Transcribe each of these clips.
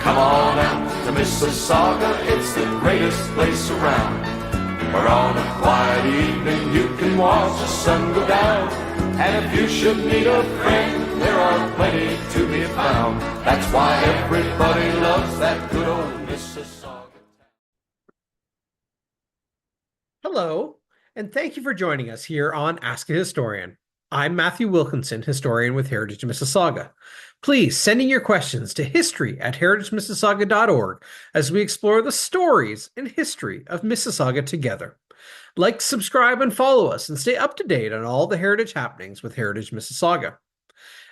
Come on out to Mississauga, it's the greatest place around. Where on a quiet evening you can watch the sun go down. And if you should need a friend, there are plenty to be found. That's why everybody loves that good old Mississauga. Hello, and thank you for joining us here on Ask a Historian. I'm Matthew Wilkinson, historian with Heritage Mississauga. Please send in your questions to history@heritagemississauga.org as we explore the stories and history of Mississauga together. Like, subscribe, and follow us and stay up to date on all the heritage happenings with Heritage Mississauga.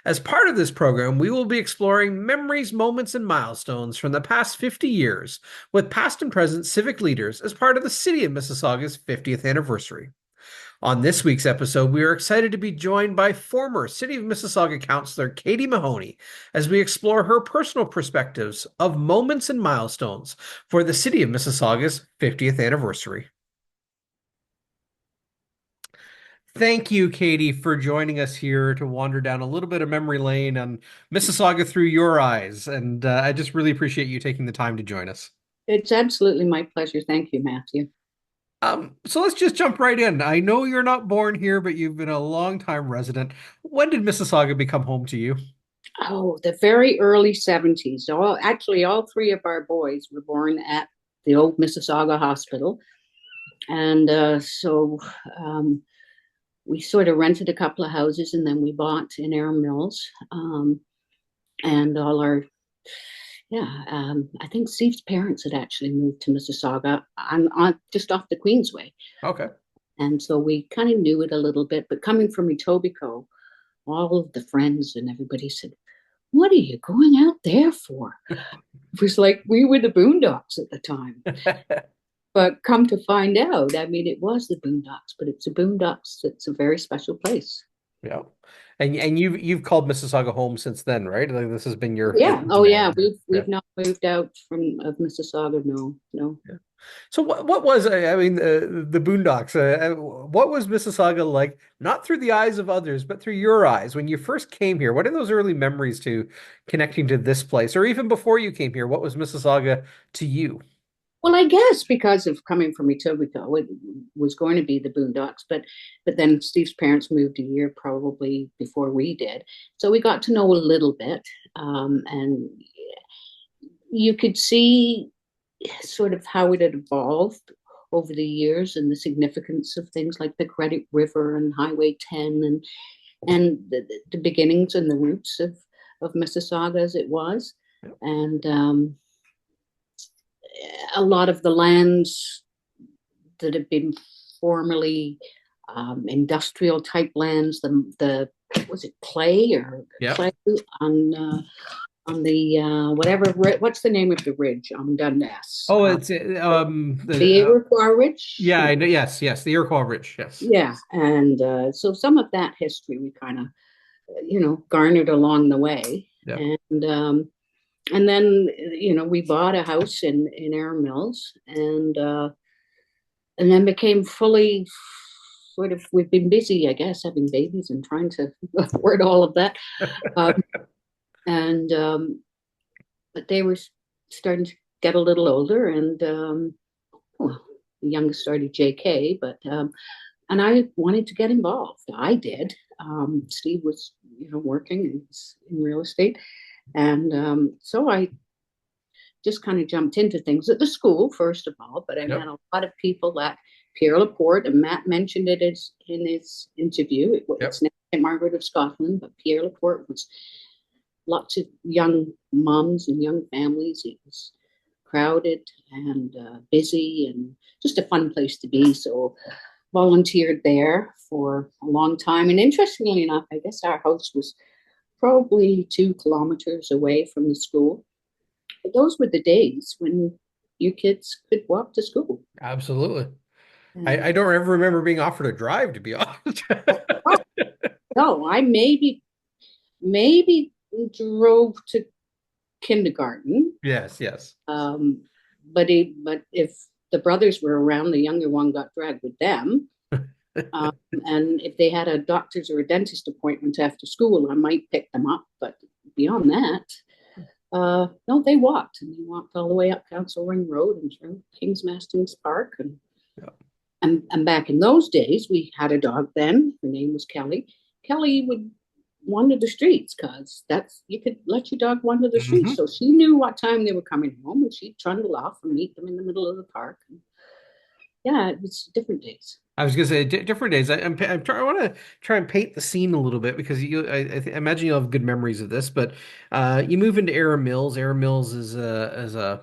As part of this program, we will be exploring memories, moments, and milestones from the past 50 years with past and present civic leaders as part of the City of Mississauga's 50th anniversary. On this week's episode, we are excited to be joined by former City of Mississauga Councillor Katie Mahoney as we explore her personal perspectives of moments and milestones for the City of Mississauga's 50th anniversary. Thank you, Katie, for joining us here to wander down a little bit of memory lane on Mississauga through your eyes. And I just really appreciate you taking the time to join us. It's absolutely my pleasure. Thank you, Matthew. So let's just jump right in. I know you're not born here, but you've been a long-time resident. When did Mississauga become home to you? Oh, the very early 70s. All three of our boys were born at the old Mississauga Hospital. And we sort of rented a couple of houses and then we bought in Air Mills. And I think Steve's parents had actually moved to Mississauga on just off the Queensway. Okay. And so we kind of knew it a little bit, but coming from Etobicoke, all of the friends and everybody said, "What are you going out there for?" It was like we were the Boondocks at the time. But come to find out, I mean, it was the Boondocks, but it's the Boondocks. It's a very special place. Yeah. And you've called Mississauga home since then, right? Like this has been your We've not moved out of Mississauga. No. Yeah. So what was the Boondocks? What was Mississauga like? Not through the eyes of others, but through your eyes when you first came here. What are those early memories to connecting to this place, or even before you came here? What was Mississauga to you? Well, I guess because of coming from Etobicoke, it was going to be the Boondocks, but then Steve's parents moved a year probably before we did, so we got to know a little bit, and you could see sort of how it had evolved over the years and the significance of things like the Credit River and Highway 10 and the beginnings and the roots of Mississauga as it was, and a lot of the lands that have been formerly industrial type lands, the was it clay clay on the what's the name of the ridge on Dundas? Oh, it's the Iroquois Ridge. Yeah, I know. Yes, the Iroquois Ridge. Yes. Yeah, and so some of that history we kind of garnered along the way, and then we bought a house in Air Mills, and then became fully sort of, we've been busy, I guess, having babies and trying to afford all of that, but they were starting to get a little older, and the youngest started JK, but and I wanted to get involved. I did. Steve was working in real estate. And so I just kind of jumped into things at the school, first of all, but I met a lot of people at Pierre Laporte, and Matt mentioned it in his interview. It's now St. Margaret of Scotland, but Pierre Laporte was lots of young moms and young families. It was crowded and busy and just a fun place to be. So volunteered there for a long time. And interestingly enough, I guess our house was probably 2 kilometers away from the school. But those were the days when your kids could walk to school. Absolutely. I don't ever remember being offered a drive, to be honest. No, I maybe drove to kindergarten. Yes. But if the brothers were around, the younger one got dragged with them. And if they had a doctor's or a dentist appointment after school, I might pick them up. But beyond that, No, they walked, and they walked all the way up Council Ring Road and through King's Mastings Park. Yeah. And back in those days, we had a dog then. Her name was Kelly. Kelly would wander the streets because you could let your dog wander the streets. So she knew what time they were coming home, and she'd trundle off and meet them in the middle of the park. And yeah, it was different days. I was gonna say different days. I want to try and paint the scene a little bit because I imagine you'll have good memories of this. But you move into Aram Mills. Aram Mills is a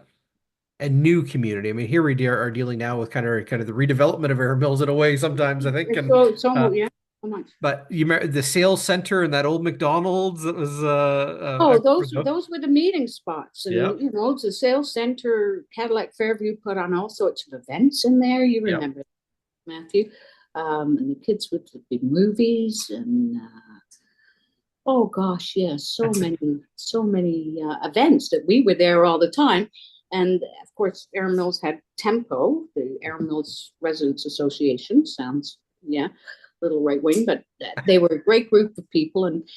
new community. I mean, here are dealing now with kind of the redevelopment of Aram Mills in a way sometimes, I think. And Yeah, so much. but you remember the sales center and that old McDonald's that was Oh, I remember those were the meeting spots, and yeah. The sales center, Cadillac Fairview put on all sorts of events in there. You Yeah. remember, Matthew, and the kids would be movies and oh gosh, yes, so many events that we were there all the time. And of course, Aram Mills had Tempo, the Aram Mills Residents Association. Sounds, yeah, a little right wing, but they were a great group of people. And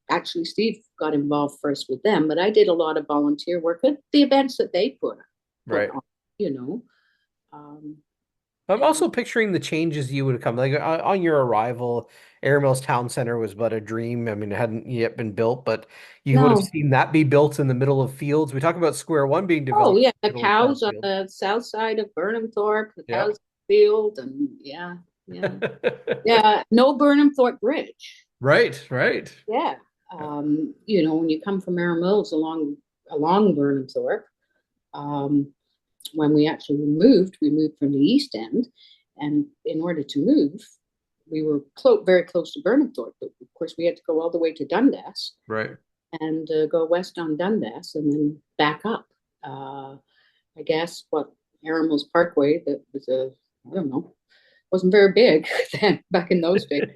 actually, Steve got involved first with them, but I did a lot of volunteer work at the events that they put Right. on, you know. I'm also picturing the changes you would have come like on your arrival. Air Mills Town Center was but a dream. I mean, it hadn't yet been built, but you would have No, seen that be built in the middle of fields. We talk about Square One being oh developed yeah, in the the middle of cows on cornfields. the south side of Burnham Thorpe, the Yeah. cows field, and yeah, yeah. Yeah, no Burnham Thorpe Bridge. Right, right. Yeah. When you come from Merrill Mills along Burnham Thorpe, when we moved from the East End, and in order to move, we were very close to Burnham Thorpe, but of course we had to go all the way to Dundas Right. and go west on Dundas and then back up. I guess what Mills Parkway that was I don't know, wasn't very big then back in those days.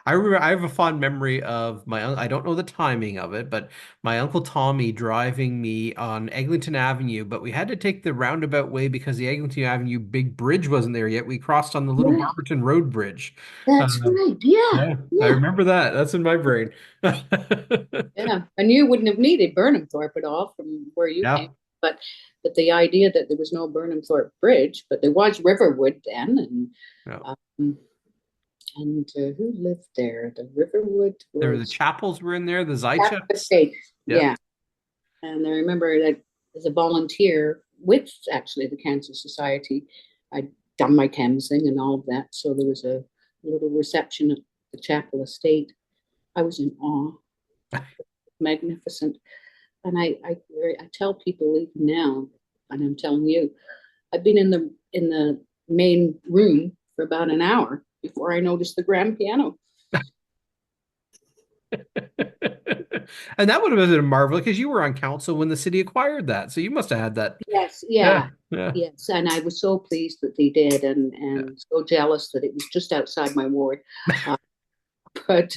I remember I have a fond memory of I don't know the timing of it, but my Uncle Tommy driving me on Eglinton Avenue, but we had to take the roundabout way because the Eglinton Avenue big bridge wasn't there yet. We crossed on the little Yeah, Barberton Road Bridge. that's Um, right. Yeah, yeah, I yeah. remember that. That's in my brain. Yeah, and you wouldn't have needed Burnham Thorpe at all from where you came, Yeah. but the idea that there was no Burnham Thorpe Bridge, but there was Riverwood then, Yeah. who lived there? The Riverwood There were the was chapels were in there, the Catholic Zycheks. State, Yeah. yeah. And I remember that as a volunteer with actually the Cancer Society, I'd done my canvassing and all of that, so there was a little reception at the Chapel Estate. I was in awe. Magnificent. And I tell people even now, and I'm telling you, I've been in the main room for about an hour before I noticed the grand piano. And that would have been a marvel because you were on council when the city acquired that. So you must have had that. Yes, Yeah. yeah, Yeah. yes. And I was so pleased that they did, and Yeah. so jealous that it was just outside my ward. But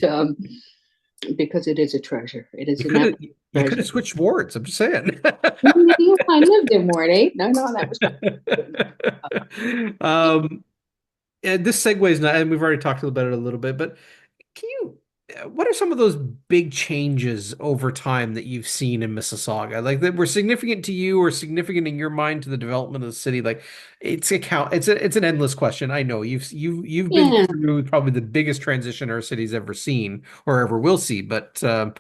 because it is a treasure, it is You an could have switched wards. I'm just saying. Yeah, I lived in Ward 8. No, that was And this segues not, and we've already talked about it a little bit, but what are some of those big changes over time that you've seen in Mississauga, like that were significant to you or significant in your mind to the development of the city? Like it's an endless question. I know you've been yeah. through probably the biggest transition our city's ever seen or ever will see, but some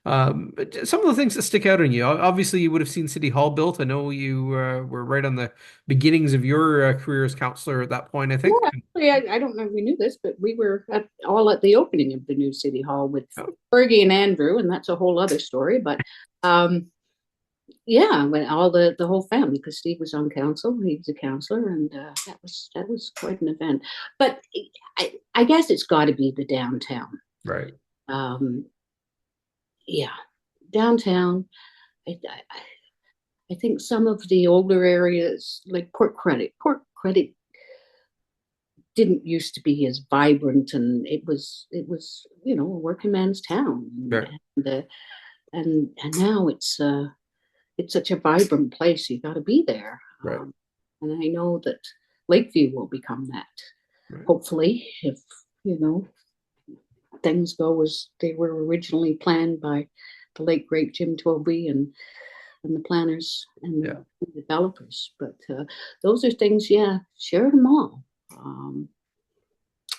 of the things that stick out on you. Obviously, you would have seen City Hall built. I know you were right on the beginnings of your career as councillor at that point, I think. Yeah, actually, I don't know if you knew this, but we were all at the opening of the new city hall with Oh, Fergie and Andrew, and that's a whole other story. But yeah, when all the whole family, because Steve was on council, he was a councillor, and that was quite an event. But I guess it's got to be the downtown. right. Um, yeah, downtown. I think some of the older areas, like Port Credit didn't used to be as vibrant, and it was a working man's town, Sure. and now it's such a vibrant place. You got to be there, Right. and I know that Lakeview will become that. Right. Hopefully, if things go as they were originally planned by the late great Jim Toby and the planners and Yeah. the developers. But those are things, yeah, share them all.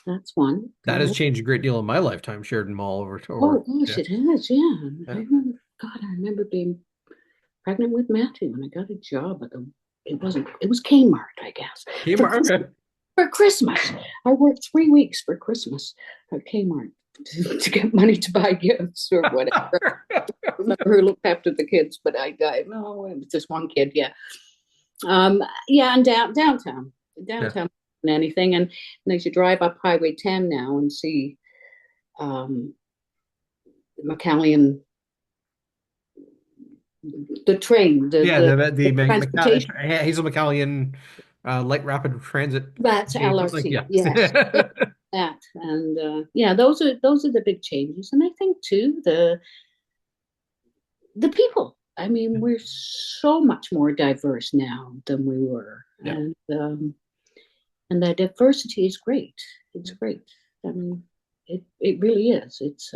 That's one. That has changed a great deal in my lifetime, Sheridan Mall Oh over. gosh, Yeah. it has, yeah. I Yeah. remember, God, I remember being pregnant with Matthew and I got a job at it was Kmart, I guess. Kmart. Okay. For Christmas. I worked 3 weeks for Christmas at Kmart to get money to buy gifts or whatever. I remember who looked after the kids, but no, it was just one kid, yeah. Yeah, and downtown Yeah. and anything. And as you drive up Highway 10 now and see McCallion, the train, Yeah, the transportation. Hazel McCallion light rapid transit. That's Something. LRT, Yeah. yes. That and yeah, those are the big changes, and I think too the people. I mean, we're so much more diverse now than we were, Yeah. and that diversity is great. It's great. I mean, it really is. It's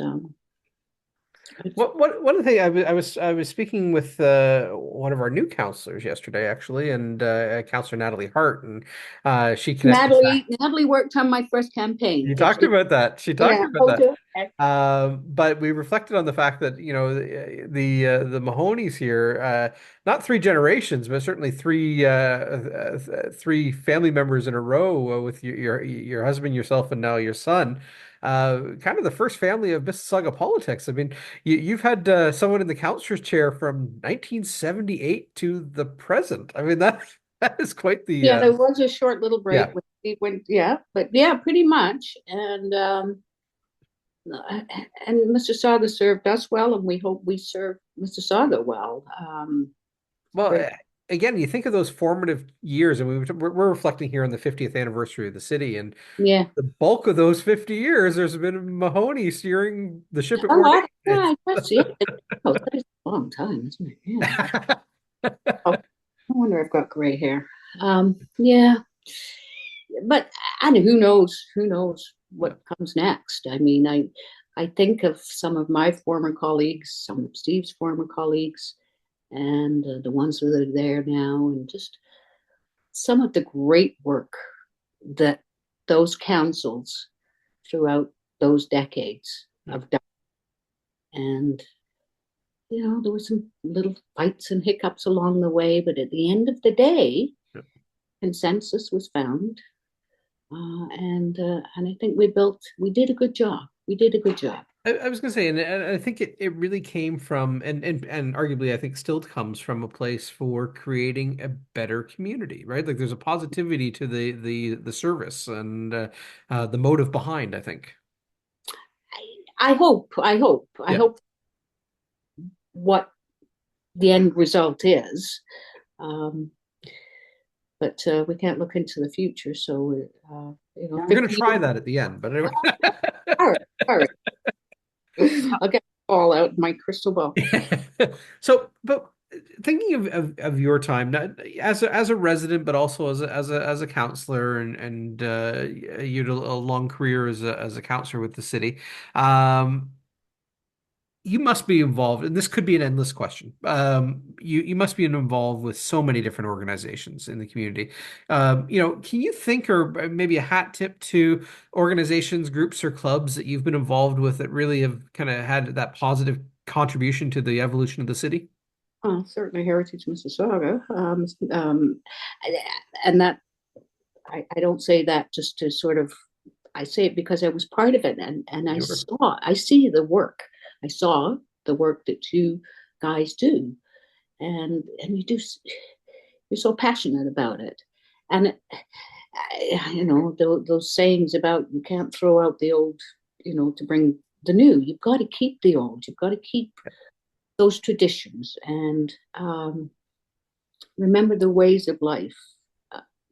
One of the things I was speaking with one of our new counselors yesterday, actually, and Counselor Natalie Hart, and she connected back. Natalie worked on my first campaign. You talked about that. She talked Yeah, about that. okay. But we reflected on the fact that, you know, the Mahonies here, not three generations, but certainly three family members in a row with your husband, yourself, and now your son. Kind of the first family of Mississauga politics. I mean, you've had someone in the councillor's chair from 1978 to the present. I mean, that is quite the Yeah, there was a short little break yeah. when we went, yeah, but yeah, pretty much. And Mississauga served us well, and we hope we serve Mississauga well. Well, Great. again, you think of those formative years, and we're reflecting here on the 50th anniversary of the city, and Yeah. the bulk of those 50 years, there's been Mahoney steering the ship at Oh, Ward. yeah, I guess, yeah. Oh, that is a long time, isn't it? Yeah. Oh, I wonder if I've got gray hair. Yeah. But and who knows what comes next. I mean, I think of some of my former colleagues, some of Steve's former colleagues, and the ones that are there now, and just some of the great work that those councils throughout those decades have done. And there were some little fights and hiccups along the way, but at the end of the day, consensus was found. And I think we did a good job. We did a good job. I was going to say, and I think it really came from, and arguably, I think still comes from a place for creating a better community, right? Like there's a positivity to the service and the motive behind, I think. I hope what the end result is. But we can't look into the future, so We're going to try that at the end, but anyway. all right. I'll get all out my crystal ball. So, but thinking of your time as a resident, but also as a counselor, and you had a long career as a counselor with the city. You must be involved, and this could be an endless question. You must be involved with so many different organizations in the community. Can you think, or maybe a hat tip to organizations, groups, or clubs that you've been involved with that really have kind of had that positive contribution to the evolution of the city? Certainly Heritage Mississauga. And that I don't say that just to sort of, I say it because I was part of it, and I see the work. I saw the work that you guys do, and you're so passionate about it. And those sayings about you can't throw out the old, to bring the new. You've got to keep the old. You've got to keep those traditions and remember the ways of life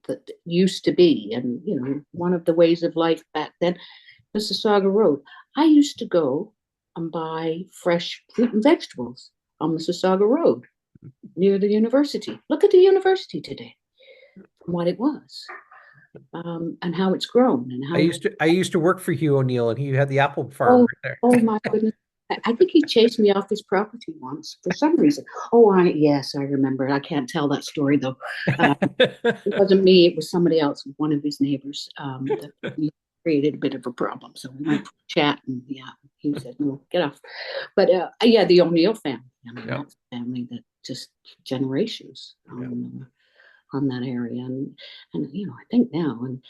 that used to be. And one of the ways of life back then, Mississauga Road. I used to go and buy fresh fruit and vegetables on Mississauga Road near the university. Look at the university today, what it was, and how it's grown. And how I used to work for Hugh O'Neill, and he had the apple farm right there. Oh my goodness! I think he chased me off his property once for some reason. Oh, yes, I remember. I can't tell that story though. It wasn't me, it was somebody else, one of his neighbors, that we created a bit of a problem. So we went for a chat, and yeah, he said, no, get off. But yeah, the O'Neill family. I mean, Yep. that's a family that just generations on that area. And I think now, and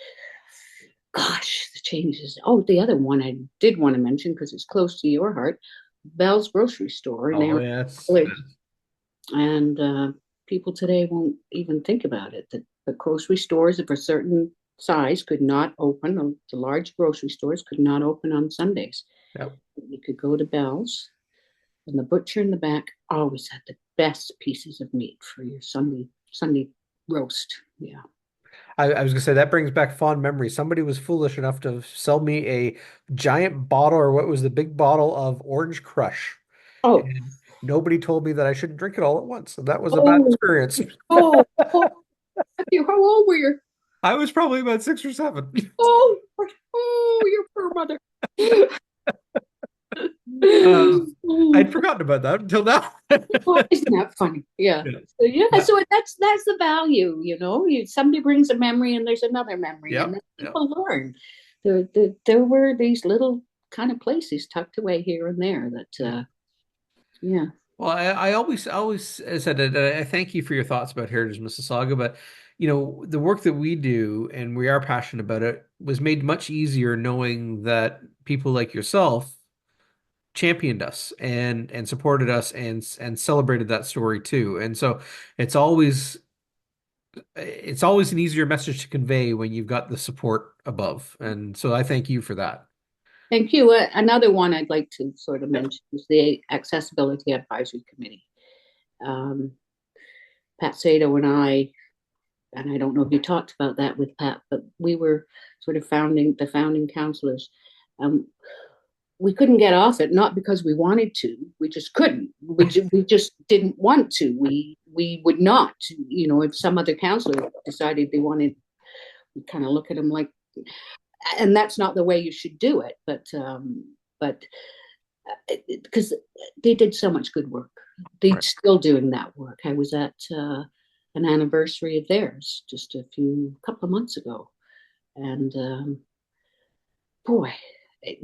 gosh, the changes. Oh, the other one I did want to mention, because it's close to your heart, Bell's grocery store in Oh, Aaron yes. Village. And people today won't even think about it, that the grocery stores of a certain size could not open, the large grocery stores could not open on Sundays. Yep. You could go to Bell's, and the butcher in the back always had the best pieces of meat for your Sunday roast. Yeah. I was gonna say that brings back fond memories. Somebody was foolish enough to sell me a giant bottle, or what was the big bottle of Orange Crush. Oh, And nobody told me that I shouldn't drink it all at once. And that was a bad oh, experience. oh. How old were you? I was probably about 6 or 7. Your poor mother. I'd forgotten about that until now. Oh, isn't that funny? Yeah. Yeah. So, yeah. So that's the value, somebody brings a memory and there's another memory, Yep, and then yep. people learn. There were these little kind of places tucked away here and there that, yeah. Well, I always said that I thank you for your thoughts about Heritage Mississauga, but the work that we do and we are passionate about it was made much easier knowing that people like yourself championed us and supported us and celebrated that story too. And so it's always an easier message to convey when you've got the support above. And so I thank you for that. Thank you. Another one I'd like to sort of mention is the Accessibility Advisory Committee. Pat Sato and I don't know if you talked about that with Pat, but we were sort of the founding councillors. We couldn't get off it, not because we wanted to, we just couldn't. We just didn't want to. We would not, if some other councillor decided they wanted, we kind of look at them like, and that's not the way you should do it, but because they did so much good work. They're still doing that work. I was at an anniversary of theirs just a couple of months ago, and boy,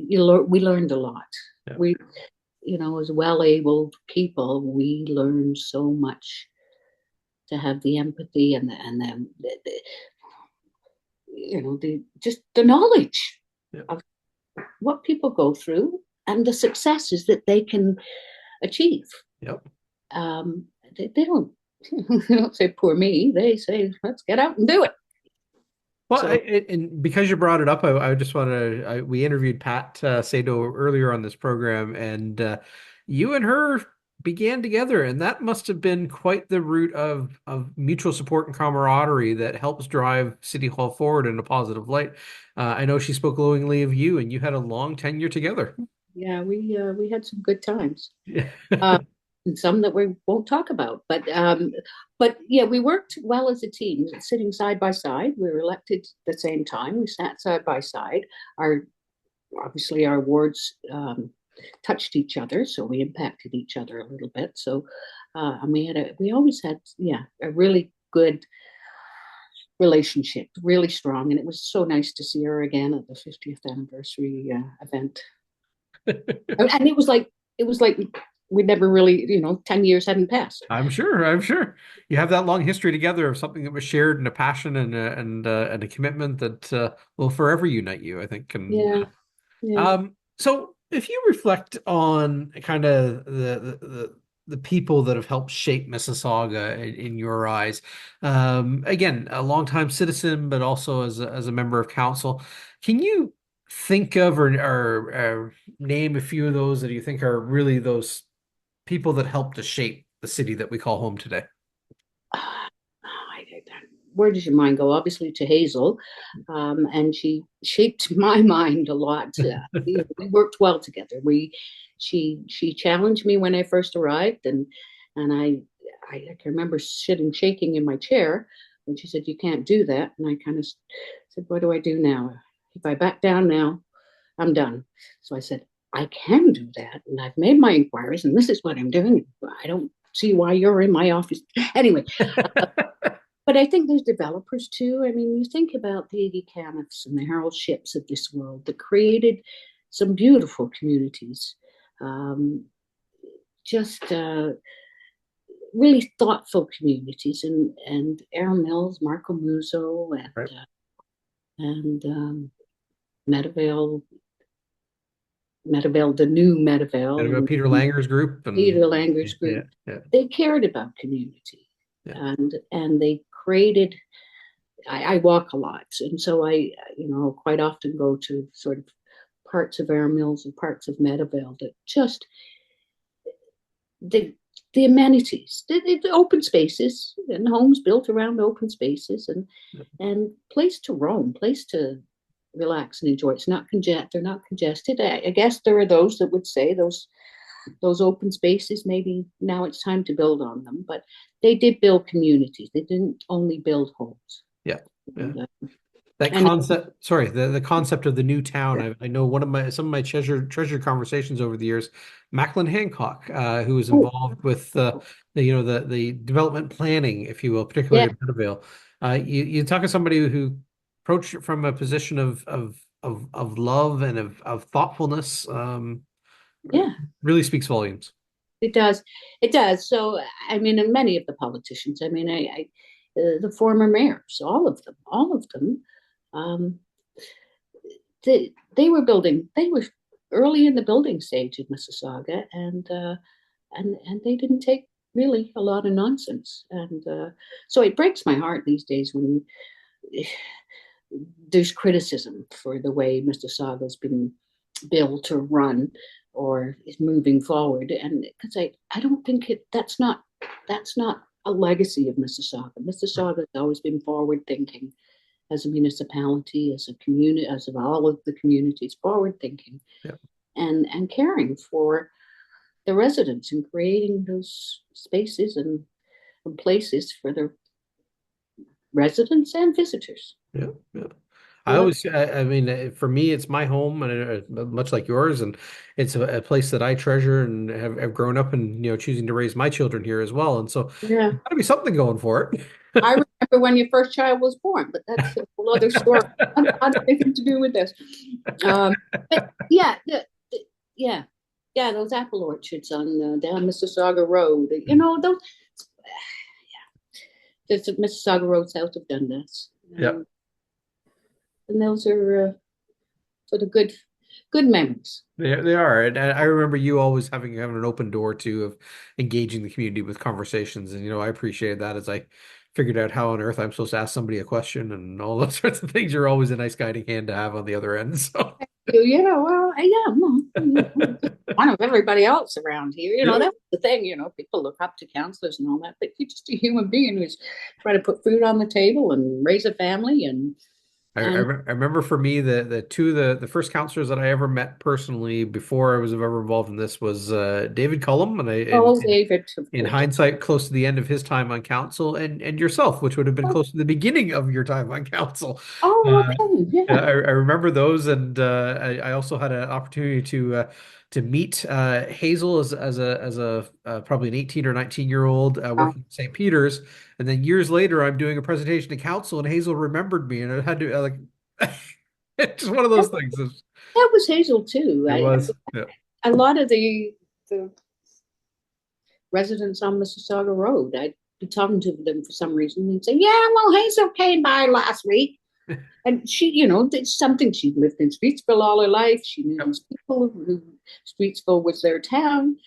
we learned a lot. Yeah. We, as well-able people, we learned so much to have the empathy and the knowledge of what people go through and the successes that they can achieve. Yep. They don't say poor me. They say let's get out and do it. Well, and because you brought it up, I just want to. We interviewed Pat Sato earlier on this program, and you and her began together, and that must have been quite the root of mutual support and camaraderie that helps drive City Hall forward in a positive light. I know she spoke glowingly of you, and you had a long tenure together. Yeah, we had some good times. And some that we won't talk about, but yeah, we worked well as a team, sitting side by side. We were elected at the same time. We sat side by side. Obviously our wards touched each other, so we impacted each other a little bit. So and we always had a really good relationship, really strong, and it was so nice to see her again at the 50th anniversary event. And it was like we never really, 10 years hadn't passed. I'm sure. You have that long history together of something that was shared and a passion and a commitment that will forever unite you, I think. And, yeah. So if you reflect on kind of the people that have helped shape Mississauga in your eyes, again, a longtime citizen, but also as a member of council, can you think of or name a few of those that you think are really those people that helped to shape the city that we call home today? Where does your mind go? Obviously to Hazel, and she shaped my mind a lot. We worked well together. She challenged me when I first arrived, and I can remember sitting shaking in my chair, and she said, "You can't do that." And I kind of said, "What do I do now? If I back down now, I'm done." So I said, I can do that, and I've made my inquiries, and this is what I'm doing. I don't see why you're in my office anyway. But I think there's developers too. I mean, you think about the Iggy Caniffs and the Harold Ships of this world that created some beautiful communities. Um, just really thoughtful communities, and Aaron Mills, Marco Muso, Right. and Meadowvale, the new And Meadowvale, about and Peter Langer's group Peter and Langer's yeah, group. yeah, They cared about community, yeah. and they created. I walk a lot, and so I, quite often go to sort of parts of Aaron Mills and parts of Meadowvale that just the the amenities, the open spaces, and homes built around open spaces, and place to roam, place to relax and enjoy. It's not they're not congested. I guess there are those that would say those open spaces, maybe now it's time to build on them, but they did build communities. They didn't only build homes. Yeah. Yeah. And, That and concept, sorry, the concept of the new town. I know some of my treasured conversations over the years. Macklin Hancock, who was oh, involved with the development planning, if you will, particularly yeah, in Meadowvale. You talk to somebody who approached it from a position of love and of thoughtfulness. yeah, Really speaks volumes. it does. It does. So, I mean, and many of the politicians, I mean, the former mayors, all of them, um, they were building, they were early in the building stage in Mississauga, and they didn't take really a lot of nonsense. And so it breaks my heart these days when there's criticism for the way Mississauga's been built or run or is moving forward. And because I don't think that's not a legacy of Mississauga. Mississauga has always been forward thinking as a municipality, as a community, as of all of the communities, forward thinking, Yeah. and caring for the residents and creating those spaces and places for the residents and visitors. Yeah. Yeah. So that, I mean, for me, it's my home, and much like yours, and it's a place that I treasure and have grown up, and choosing to raise my children here as well. And so, yeah. got to be something going for it. I remember when your first child was born, but that's a whole other story. Not anything to do with this. But yeah, yeah, yeah, those apple orchards on down Mississauga Road. Those. There's a Mississauga Road south of Dundas, Yeah. and those are sort of good memories. They are, and I remember you always having an open door too of engaging the community with conversations, and I appreciated that as I figured out how on earth I'm supposed to ask somebody a question and all those sorts of things. You're always a nice guiding hand to have on the other end. So Well, yeah, one of everybody else around here. yeah. That's the thing. People look up to councillors and all that, but you're just a human being who's trying to put food on the table and raise a family and I remember for me the two the first counselors that I ever met personally before I was ever involved in this was David Cullum, and oh, David, of in course. hindsight, close to the end of his time on council, and yourself, which would have been Oh, close to the beginning of your time on council. oh, Uh, okay, yeah. I remember those, and I also had an opportunity to meet Hazel as a probably an 18 or 19-year-old Wow. working at St. Peter's, and then years later, I'm doing a presentation to council, and Hazel remembered me, and I had to it's just one of those things. That was Hazel too. It was, yeah, A lot of the residents on Mississauga Road, I'd be talking to them for some reason and say, "Yeah, well, Hazel came by last week." And she, it's something she'd lived in Streetsville all her life. She knew these people who Streetsville was their town.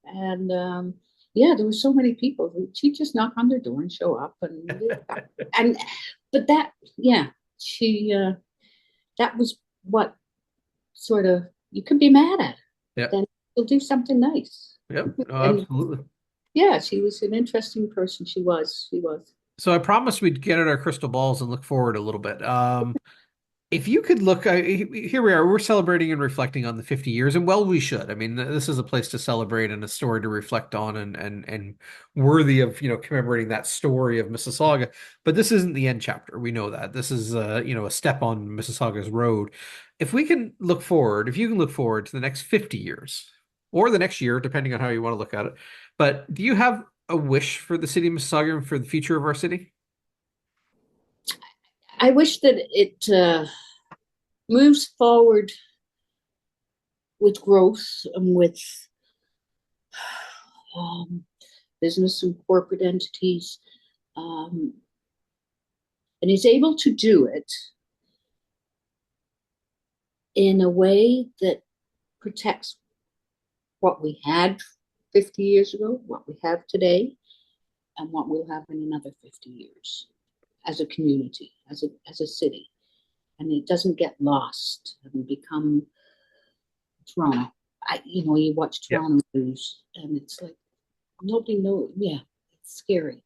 And yeah, there were so many people. She'd just knock on their door and show up. And but yeah, she, that was what sort of, you could be mad at her. yeah, Then she'll do something nice. yeah, no, And absolutely. yeah, she was an interesting person. She was. So I promised we'd get at our crystal balls and look forward a little bit. If you could look, here we are, we're celebrating and reflecting on the 50 years, and well, we should. I mean, this is a place to celebrate and a story to reflect on, and worthy of, commemorating that story of Mississauga. But this isn't the end chapter. We know that. This is, a step on Mississauga's road. If we can look forward, if you can look forward to the next 50 years, or the next year, depending on how you want to look at it, but do you have a wish for the city of Mississauga and for the future of our city? I wish that it moves forward with growth and with um, business and corporate entities, and is able to do it in a way that protects what we had 50 years ago, what we have today, and what we'll have in another 50 years as a community, as a city. And it doesn't get lost and become Toronto. You watch Toronto news and it's like nobody knows. Yeah, it's scary.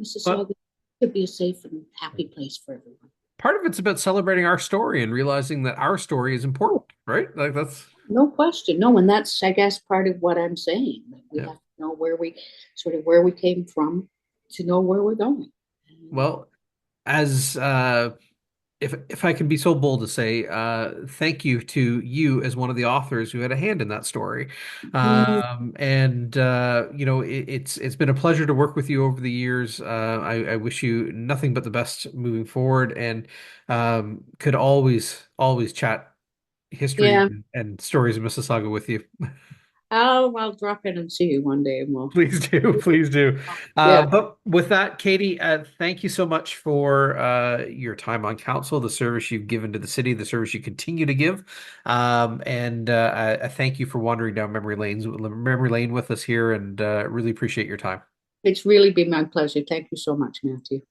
Mississauga should be a safe and happy place for everyone. Part of it's about celebrating our story and realizing that our story is important, right? Like that's No question. No, and that's, I guess, part of what I'm saying. That we have to know where we came from to know where we're going. well, as if I can be so bold to say, thank you to you as one of the authors who had a hand in that story. And it's been a pleasure to work with you over the years. I wish you nothing but the best moving forward, and could always chat history Yeah. and stories of Mississauga with you. I'll drop in and see you one day and we'll. Please do, please do. Yeah. But with that, Katie, thank you so much for your time on council, the service you've given to the city, the service you continue to give, and I thank you for wandering down memory lane with us here, and really appreciate your time. It's really been my pleasure. Thank you so much, Matthew.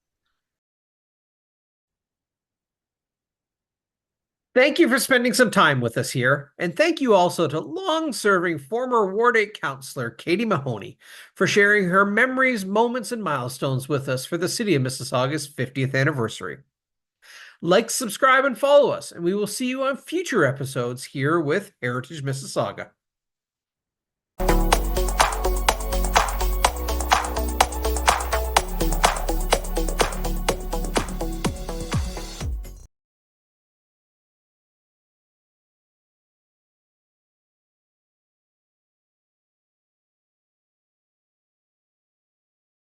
Thank you for spending some time with us here, and thank you also to long-serving former Ward 8 Councillor Katie Mahoney for sharing her memories, moments, and milestones with us for the City of Mississauga's 50th anniversary. Like, subscribe, and follow us, and we will see you on future episodes here with Heritage Mississauga.